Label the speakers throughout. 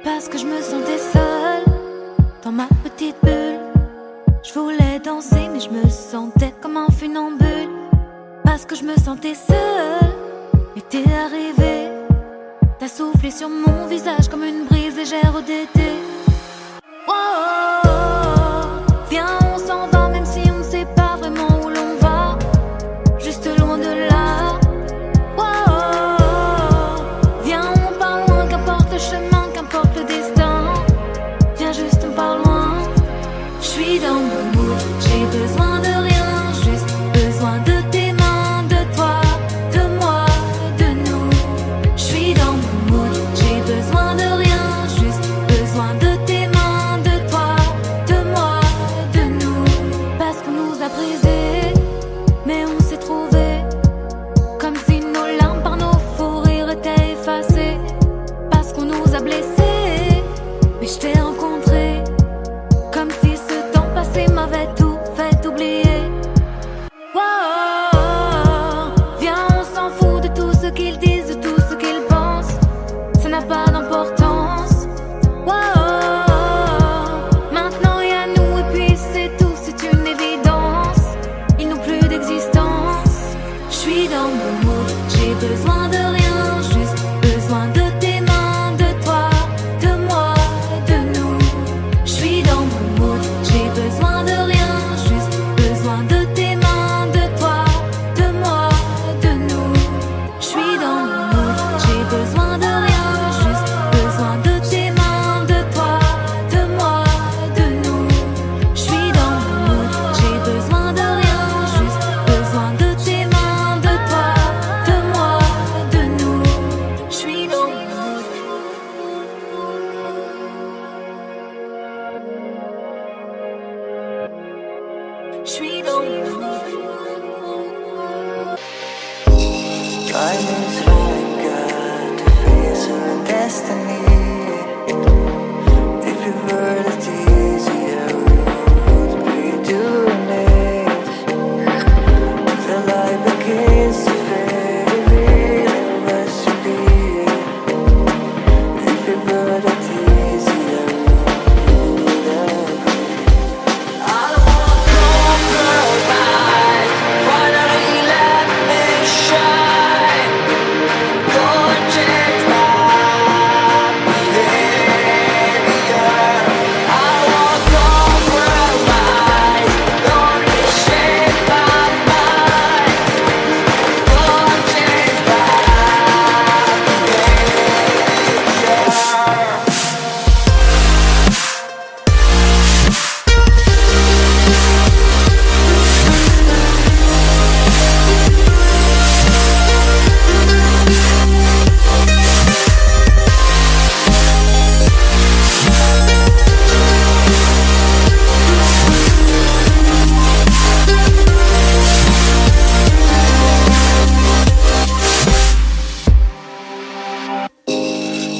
Speaker 1: Parce que je me sentais seule dans ma petite bulle. Je voulais danser mais je me sentais comme un funambule. Parce que je me sentais seule et t'es arrivé. T'as soufflé sur mon visage comme une brise légère d'été. Oh, viens on s'en va même si on ne sait pas vraiment où l'on va. Juste loin de là. Oh, viens on part loin, qu'importe le chemin, qu'importe le destin. Viens juste on part loin. Je suis dans mon mood, j'ai besoin de rien, juste besoin de tes mains, de toi, de moi, de nous. Je suis dans mon mood, j'ai besoin de rien, juste besoin de tes mains, de toi, de moi, de nous. Parce qu'on nous a brisés, mais on s'est trouvés. Comme si nos larmes par nos fous rires étaient effacées. Parce qu'on nous a blessés, mais je t'ai rencontré. Comme si ce temps passé m'avait tout fait oublier. Wow, viens on s'en fout de tout ce qu'ils disent, de tout ce qu'ils pensent. Ça n'a pas d'importance. Wow, maintenant y'a nous et puis c'est tout, c'est une évidence. Ils n'ont plus d'existence. Je suis dans mon mood, j'ai besoin de rien, juste besoin de tes mains, de toi, de moi, de nous. Je suis dans mon mood, j'ai besoin de rien, juste besoin de tes mains, de toi, de moi, de nous. Je suis dans mon mood, j'ai besoin de rien, juste besoin de tes mains, de toi, de moi, de nous. Je suis dans mon mood, j'ai besoin de rien, juste besoin de tes mains, de toi, de moi, de nous. Je suis dans mon mood. Je suis dans mon mood.
Speaker 2: Time is like to face our destiny. If it were that easier, we would be doing it. The light begins to fade, revealing what's to be. If it were that easier, we would agree. I don't wanna compromise. Finally let me shine. Go and change my behavior. I don't wanna compromise. Don't reshape my mind. Go and change my behavior.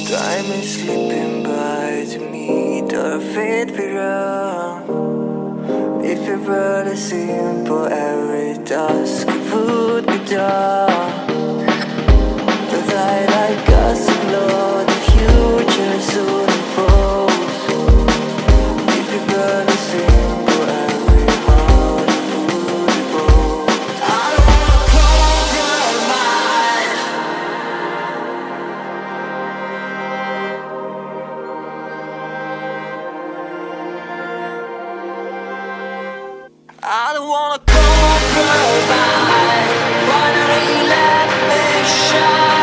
Speaker 2: Time is slipping by to meet our fate we run. If it were the simple every task it would be done. But I like us to know the future soon unfolds. If it were the simple every heart it would be bold. I don't wanna compromise. I don't wanna compromise. Finally let me shine.